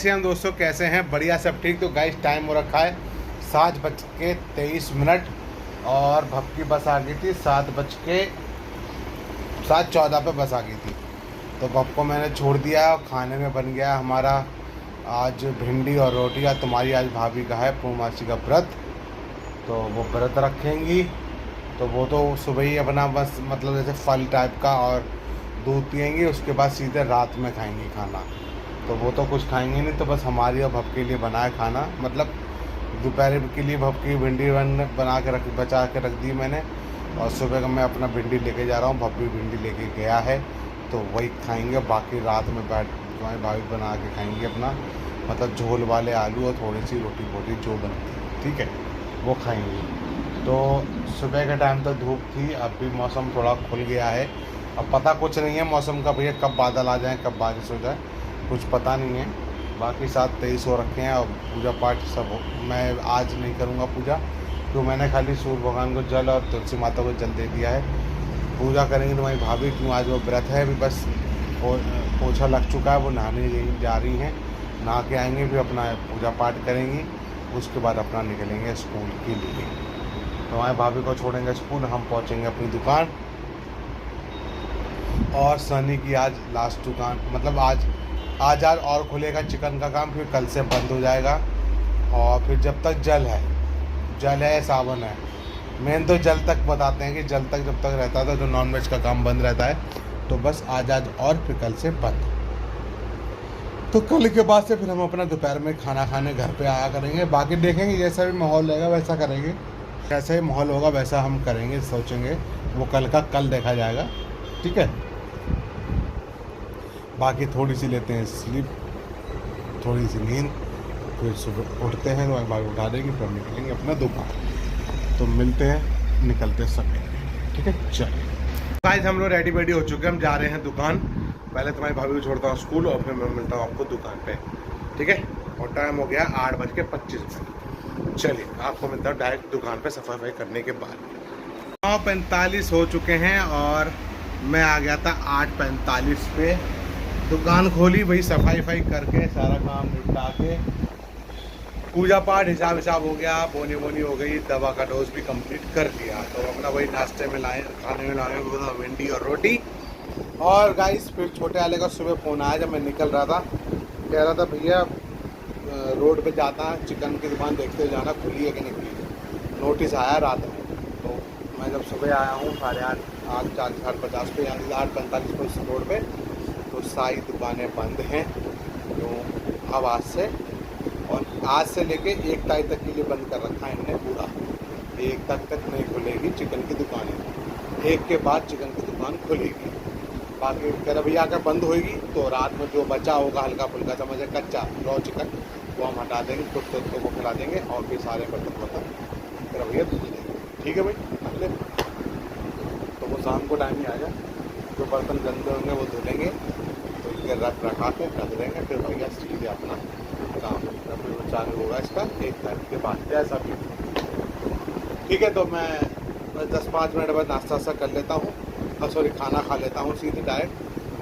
हम दोस्तों कैसे हैं? बढ़िया, सब ठीक। तो गाइस टाइम हो रखा है 7:23 और भब की बस आ गई थी 7:14 पे बस आ गई थी। तो भब को मैंने छोड़ दिया और खाने में बन गया हमारा आज भिंडी और रोटी। या तुम्हारी आज भाभी का है पूर्णमासी का व्रत, तो वो व्रत रखेंगी। तो वो तो सुबह ही अपना बस मतलब जैसे फल टाइप का और दूध पियेंगी, उसके बाद सीधे रात में खाएंगी खाना। तो वो तो कुछ खाएंगे नहीं, तो बस हमारी और भब के लिए बनाया खाना। मतलब दोपहर के लिए भब की भिंडी बना के बचा के रख दी मैंने, और सुबह का मैं अपना भिंडी लेके जा रहा हूँ। भब भी भिंडी लेके गया है, तो वही खाएंगे। बाकी रात में बैठ तुम्हारी भाभी बना के खाएंगी अपना, मतलब झोल वाले आलू और थोड़ी सी रोटी बोटी जो बनती है, ठीक है, वो खाएंगी। तो सुबह के टाइम तो धूप थी, अब भी मौसम थोड़ा खुल गया है। अब पता कुछ नहीं है मौसम का भैया, कब बादल आ जाए कब बारिश हो जाए कुछ पता नहीं है। बाकी 7:23 हो रखे हैं और पूजा पाठ सब मैं आज नहीं करूँगा पूजा, तो मैंने खाली सूर्य भगवान को जल और तुलसी माता को जल दे दिया है। पूजा करेंगे तुम्हारी भाभी, क्यों आज वो व्रत है। अभी बस पोछा लग चुका है, वो नहाने जा रही हैं, नहा के आएंगे फिर अपना पूजा पाठ करेंगी। उसके बाद अपना निकलेंगे स्कूल के लिए। तो हमारे भाभी को छोड़ेंगे स्कूल, हम पहुंचेंगे अपनी दुकान। और सनी की आज लास्ट दुकान, मतलब आज और खुलेगा चिकन का काम, फिर कल से बंद हो जाएगा। और फिर जब तक जल है सावन है, मेन तो जल तक बताते हैं कि जल तक जब तक रहता था तो नॉनवेज का काम बंद रहता है। तो बस आज और फिर कल से बंद। तो कल के बाद से फिर हम अपना दोपहर में खाना खाने घर पे आया करेंगे। बाकी देखेंगे जैसा भी माहौल रहेगा वैसा करेंगे, जैसा ही माहौल होगा वैसा हम करेंगे, सोचेंगे। वो कल का कल देखा जाएगा, ठीक है। बाकी थोड़ी सी लेते हैं स्लीप, थोड़ी सी नींद, फिर सुबह उठते हैं तो भाई उठा देंगे, फिर निकलेंगे अपना दुकान। तो मिलते हैं निकलते समय, ठीक है। चलिए गाइस, हम लोग रेडी वेडी हो चुके हैं, हम जा रहे हैं दुकान। पहले तुम्हारी भाभी को छोड़ता हूँ स्कूल और फिर मैं मिलता हूँ आपको दुकान पे, ठीक है। और टाइम हो गया 8:25। चलिए आपको मिलता हूँ डायरेक्ट दुकान पे सफाई करने के बाद। 9:45 हो चुके हैं और मैं आ गया था 8:45 पे। दुकान खोली, वही सफाई करके सारा काम निपटा के, पूजा पाठ हिसाब हो गया, बोनी हो गई, दवा का डोज भी कंप्लीट कर दिया। तो अपना वही नाश्ते में लाए, खाने में लाए भिंडी और रोटी। और गाइस फिर छोटे वाले का सुबह फ़ोन आया जब मैं निकल रहा था, कह रहा था भैया रोड पे जाता है, चिकन की दुकान देखते जाना खुली है कि नहीं खुली। नोटिस आया रात में। तो मैं जब सुबह आया हूँ 8:50 पे, यानी 8:45 पे उस रोड पे, तो सारी दुकानें बंद हैं। तो अब आज से लेके 1 तारीख तक के लिए बंद कर रखा है इन्होंने पूरा। 1 तारीख तक नहीं खुलेगी चिकन की दुकानें, 1 के बाद चिकन की दुकान खुलेगी। बाकी कह भैया अगर बंद होगी तो रात में जो बचा होगा हल्का फुल्का समझे कच्चा रॉ चिकन, वो हम हटा देंगे, खुद को खिला देंगे और फिर सारे बर्तन फिर भैया धुल देंगे, ठीक है भाई। अगले तो वो शाम को टाइम ही आ जाए, जो बर्तन गंदे होंगे वो धुलेंगे, तो इनके रखा के रख देंगे। फिर भैया सीधे अपना काम फिर चालू होगा इसका 1 तारीख के बाद, जैसा भी, ठीक है। तो मैं 10-5 मिनट बाद नाश्ता कर लेता हूँ, सॉरी खाना खा लेता हूँ सीधे डायरेक्ट,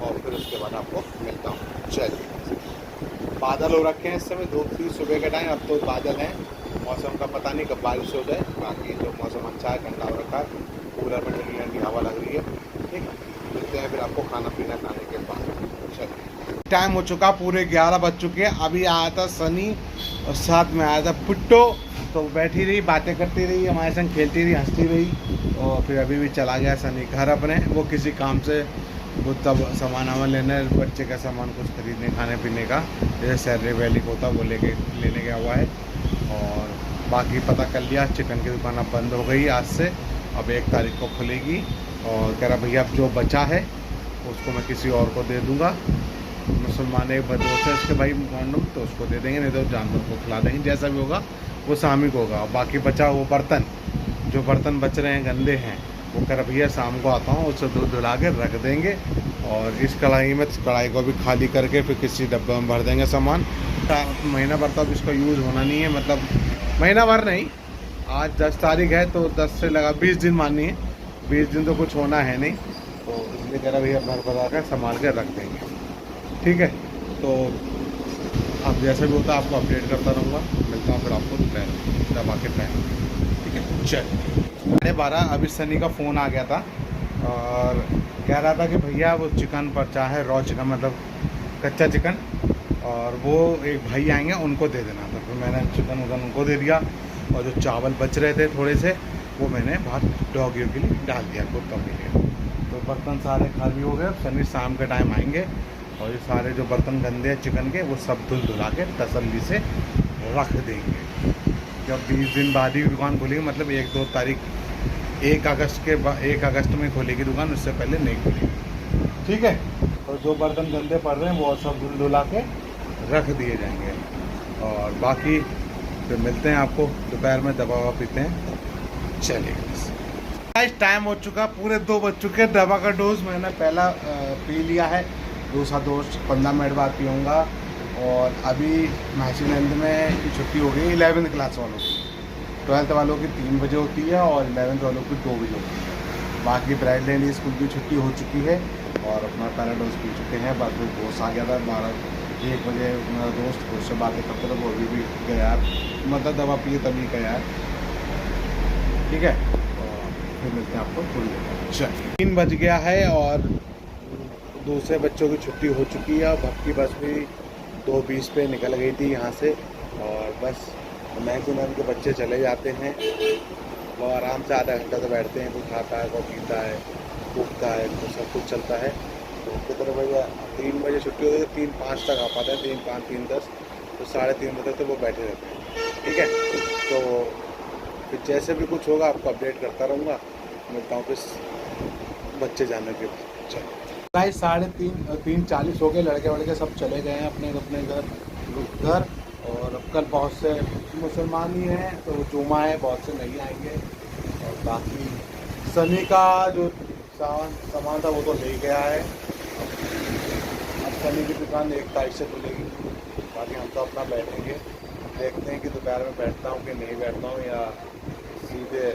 और फिर उसके बाद आपको मिलता हूँ। चलिए, बादल हो रखे हैं इस समय, धूप थी सुबह के टाइम, अब तो बादल हैं, मौसम का पता नहीं कब बारिश हो जाए। बाकी जो मौसम अच्छा है, ठंडा हो रखा है, कूलर में ठंडी हवा लग रही है, ठीक है। मिलते हैं फिर आपको खाना पीना खाने के बाद। चलिए, टाइम हो चुका पूरे 11 बज चुके हैं। अभी आया था सनी और साथ में आया था पुट्टो, तो बैठी रही, बातें करती रही, हमारे संग खेलती रही, हंसती रही। और फिर अभी भी चला गया सनी घर अपने, वो किसी काम से वो तब सामान लेने, बच्चे का सामान कुछ खरीदने खाने पीने का, जैसे सैलरी वैली को होता वो लेने गया हुआ है। और बाकी पता कर लिया चिकन की दुकान अब बंद हो गई आज से, अब 1 तारीख को खुलेगी। और कह रहा भैया अब जो बचा है उसको मैं किसी और को दे दूँगा, मुसलमान एक दोस्त है उसके भाई मालूम, तो उसको दे देंगे, नहीं तो जानवर को खिला देंगे, जैसा भी होगा वो सामूहिक होगा। बाकी बचा वो बर्तन, जो बर्तन बच रहे हैं गंदे हैं, वो कर भैया शाम को आता हूँ, उससे धुला के रख देंगे। और इस कढ़ाई को भी खाली करके फिर किसी डब्बे में भर देंगे सामान। महीना भर तक इसका यूज़ होना नहीं है, मतलब महीना भर नहीं, आज 10 तारीख है तो 10 से लगा 20 दिन माननी है, 20 दिन तो कुछ होना है नहीं। तो इसलिए कह रहा भैया घर पर आकर संभाल के रख देंगे, ठीक है। तो अब जैसे भी होता है आपको अपडेट करता रहूँगा। मिलता हूँ फिर आपको दोपहर दबा के टाइम, ठीक है। चल 12:30 अभी सनी का फ़ोन आ गया था और कह रहा था कि भैया वो चिकन पर चाहे रॉ चिकन मतलब कच्चा चिकन, और वो एक भाई आएंगे उनको दे देना। तो फिर मैंने चिकन उकन उनको दे दिया और जो चावल बच रहे थे थोड़े से वो मैंने बाहर डॉगियों के लिए डाल दिया, कुत्तों के लिए। तो बर्तन सारे खाली हो गए। अब सनी शाम के टाइम आएंगे और ये सारे जो बर्तन गंदे हैं चिकन के वो सब धुला के तसल्ली से रख देंगे। जब 20 दिन बाद ही दुकान खुलेगी, मतलब 1-2 तारीख 1 अगस्त में खोलेगी दुकान, उससे पहले नहीं खुलेगी, ठीक है। और जो बर्तन गंदे पड़ रहे हैं वो सब धुला के रख दिए जाएंगे। और बाकी फिर मिलते हैं आपको दोपहर में, दवा ववा पीते हैं। चलिए गाइस, टाइम हो चुका, पूरे 2 बज चुके। दवा का डोज मैंने पहला पी लिया है, दूसरा डोज 15 मिनट बाद पीऊँगा। और अभी महसीनंद में की छुट्टी हो गई 11th क्लास वालों की। 12th वालों की 3 बजे होती है और 11th वालों की 2 बजे होती है। बाकी ब्राइट लैंड स्कूल की छुट्टी हो चुकी है और अपना पहला डोज पी चुके हैं। बाद में दोस्त आ गया था 12-1 बजे, मेरा दोस्त उससे बातें करते रहे, वो अभी भी गया, मतलब दवा पिए तभी गया, ठीक है। और फिर मिलते हैं आपको थोड़ी देर। चल 3 बज गया है और दूसरे बच्चों की छुट्टी हो चुकी है। अब आपकी बस भी 2:20 पे निकल गई थी यहाँ से, और बस महसूनंद के बच्चे चले जाते हैं और आराम से आधा घंटा तो बैठते हैं, कोई खाता है, कोई पीता है, उगता है, तो सब कुछ चलता है। तो कितने बजे 3 बजे छुट्टी होती है, 3-5 तक आ पाते हैं, 3-5 3-10, तो 3:30 बजे तक तो वो बैठे रहते हैं, ठीक है। तो फिर जैसे भी कुछ होगा आपको अपडेट करता रहूँगा। मिलता हूँ फिर बच्चे जाने के बाद। चलो गाइस, 3:40 हो गए, लड़के वड़के सब चले गए हैं अपने अपने घर। और अब कल बहुत से मुसलमान ही हैं तो जुमा है, बहुत से नहीं आएंगे। और बाकी सनी का जो सामान था वो तो ले गया है। अब सनी की दुकान 1 तारीख से खुलेगी। बाकी हम तो अपना बैठेंगे, देखते हैं कि दोपहर में बैठता हूँ कि नहीं बैठता हूँ, या सीधे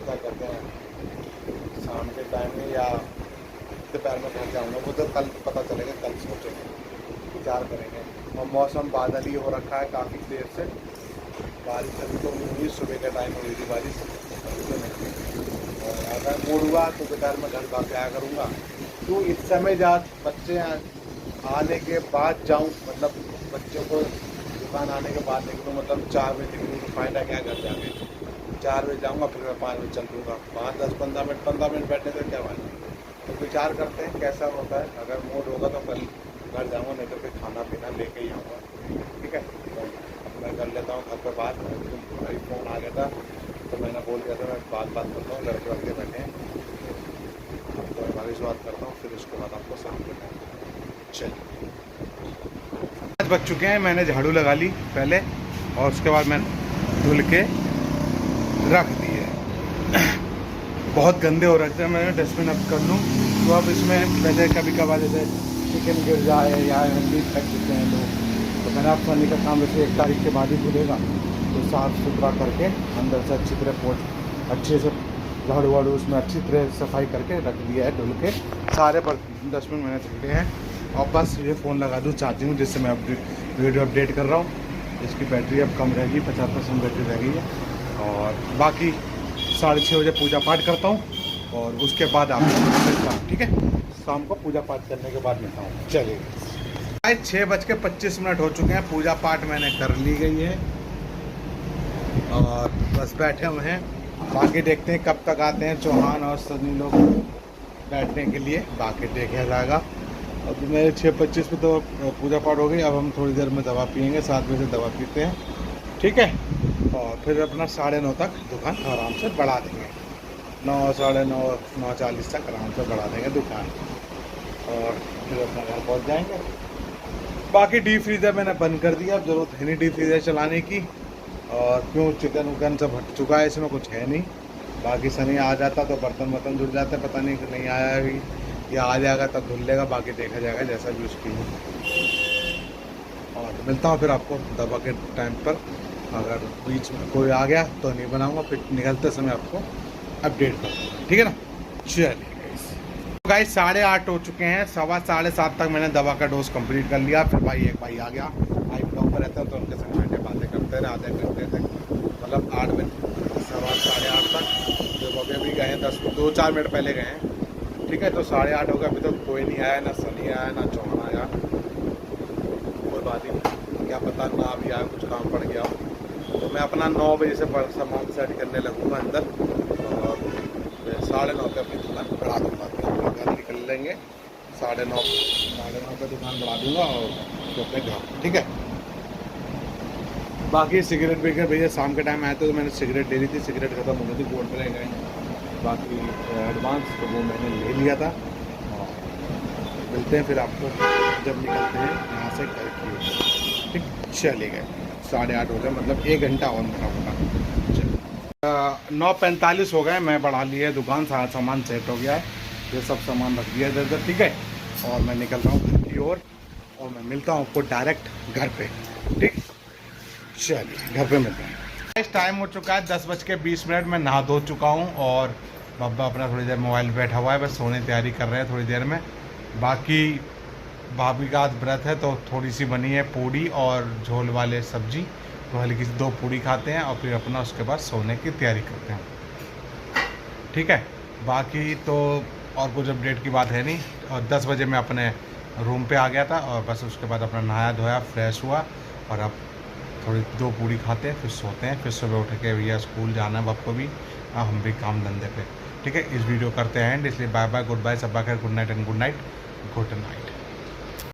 क्या कहते हैं शाम के टाइम में या दोपहर में घर जाऊँगा। वो तो कल पता चलेगा, कल सोचेंगे, विचार करेंगे। और मौसम बादल ही हो रखा है काफ़ी देर से, बारिश अभी तो हुई, सुबह के टाइम हुई थी बारिश, तो नहीं। और अगर मूड हुआ तो दोपहर में घर भाग आया करूँगा। तो इस समय बच्चे आने के बाद जाऊँ, मतलब बच्चों को दुकान आने के बाद निकलूँ, मतलब 4 बजे निकलूँ तो फायदा क्या घर जाके। 4 बजे जाऊँगा, फिर मैं 5 बजे चल दूँगा। 5-10-15 मिनट बैठने से क्या बात है। तो विचार करते हैं कैसा होता है। अगर मूड होगा तो कल घर जाऊँगा, नहीं तो फिर खाना पीना लेके ही आऊँगा, ठीक है। तो मैं कर लेता हूँ घर पर बात। अभी फ़ोन आ गया था तो मैंने बोल दिया था मैं बात करता हूँ, लड़के वड़के बैठे हैं तो मैं भाभी से बात करता हूँ, फिर उसके बाद आपको शाम के टाइम। चलिए 5 बज चुके हैं, मैंने झाड़ू लगा ली पहले और उसके बाद मैंने धुल के रख दिए। बहुत गंदे हो रहे थे, मैंने डस्टबिन अब कर लूँ। तो अब इसमें वैसे कभी कभार जैसे चिकन गिर जाए या मीट फेंक देते हैं लोग, तो मैंने आप करने का काम वैसे 1 तारीख के बाद ही खुलेगा, तो साफ़ सुथरा करके अंदर से अच्छी तरह अच्छे से झाड़ू वाड़ू उसमें अच्छी तरह सफाई करके रख दिया है, धुल के सारे डस्टबिन मैंने धुले हैं। और बस ये फ़ोन लगा दूँ चार्जिंग, जिससे मैं वीडियो अपडेट कर रहा हूँ। इसकी बैटरी अब कम रहेगी, 50% बैटरी रह गई है। और बाकी 6:30 बजे पूजा पाठ करता हूँ और उसके बाद आपको मिलता हूँ, ठीक है। शाम को पूजा पाठ करने के बाद मिलता हूँ। चलिए आज 6:25 हो चुके हैं, पूजा पाठ मैंने कर ली गई है और बस बैठे हुए हैं। बाकी देखते हैं कब तक आते हैं चौहान और सभी लोग बैठने के लिए, बाकी देखा जाएगा। अब मेरे 6:25 पे तो पूजा पाठ हो गई। अब हम थोड़ी देर में दवा पियेंगे, 7 बजे दवा पीते हैं, ठीक है। और फिर अपना 9:30 तक दुकान आराम से बढ़ा देंगे, 9, 9:30, 9:40 तक आराम से बढ़ा देंगे दुकान और फिर अपना घर पहुँच जाएंगे। बाकी डीप फ्रीज़र मैंने बंद कर दिया, अब ज़रूरत है नहीं डीप फ्रीज़र चलाने की। और क्यों चिकन उकन सब हट चुका है, इसमें कुछ है नहीं। बाकी सनी आ जाता तो बर्तन वर्तन धुल जाते, पता नहीं कि नहीं आया अभी, या आ जाएगा तब धुल लेगा, बाकी देखा जाएगा जैसा भी उसकी हो। और मिलता हूँ फिर आपको दवा के टाइम पर। अगर बीच में कोई आ गया तो नहीं बनाऊँगा, फिर निकलते समय आपको अपडेट कर दूँगा, ठीक है ना। चलिए गाइस 8:30 हो चुके हैं, 7:15 तक मैंने दवा का डोज कंप्लीट कर लिया। फिर एक भाई आ गया, रहते हैं तो उनके संग बैठे बातें करते रहे आधे घंटे तक, मतलब 8 बजे, 8:15 तक। देखो अभी गए हैं 2-4 मिनट पहले गए हैं, ठीक है। तो 8:30 हो गया, अभी तो कोई नहीं आया, ना सनी आया ना चौहान आया। कोई बात ही नहीं, क्या पता ना अभी आया, कुछ काम पड़ गया। तो मैं अपना 9 बजे से सामान सेट करने लगूँगा अंदर, और 9:30 पे अपनी दुकान बढ़ा दूँगा। अपने घर निकल लेंगे 9:30 पे दुकान बढ़ा दूँगा और तो अपने घर, ठीक है। बाकी सिगरेट विगरेट भैया शाम के टाइम आए थे तो मैंने सिगरेट ले ली थी, सिगरेट खत्म हो गई थी, गोल्ड पे रह गए। बाकी एडवांस तो वो मैंने ले लिया था। और मिलते हैं फिर आपको जब निकलते हैं यहाँ से घर की, ठीक। चले गए 8:30 हो गए, मतलब 1 घंटा और मेरा होगा। चल 9:45 हो गए, मैं बढ़ा लिए दुकान, सारा सामान सेट हो गया है, ये सब सामान रख दिया इधर, ठीक है। और मैं निकल रहा हूँ घर की ओर, और मैं मिलता हूँ आपको डायरेक्ट घर पे, ठीक। चलिए घर पे मिलते हैं। इस टाइम हो चुका है 10:20। मैं नहा धो चुका हूँ, और बब्बा अपना थोड़ी देर मोबाइल बैठा हुआ है, बस सोने की तैयारी कर रहे हैं थोड़ी देर में। बाकी भाभी का आज व्रत है तो थोड़ी सी बनी है पूड़ी और झोल वाले सब्जी, तो हल्की सी 2 पूड़ी खाते हैं और फिर अपना उसके बाद सोने की तैयारी करते हैं, ठीक है। बाकी तो और कुछ अपडेट की बात है नहीं। और 10 बजे मैं अपने रूम पे आ गया था, और बस उसके बाद अपना नहाया धोया फ्रेश हुआ, और अब थोड़ी 2 पूड़ी खाते हैं फिर सोते हैं। फिर सुबह उठ के भैया स्कूल जाना है, बाप को भी, हम भी काम धंधे पे, ठीक है। इस वीडियो करते हैं एंड, इसलिए बाय बाय, गुड बाय, सब खैर, good night and good night, good night.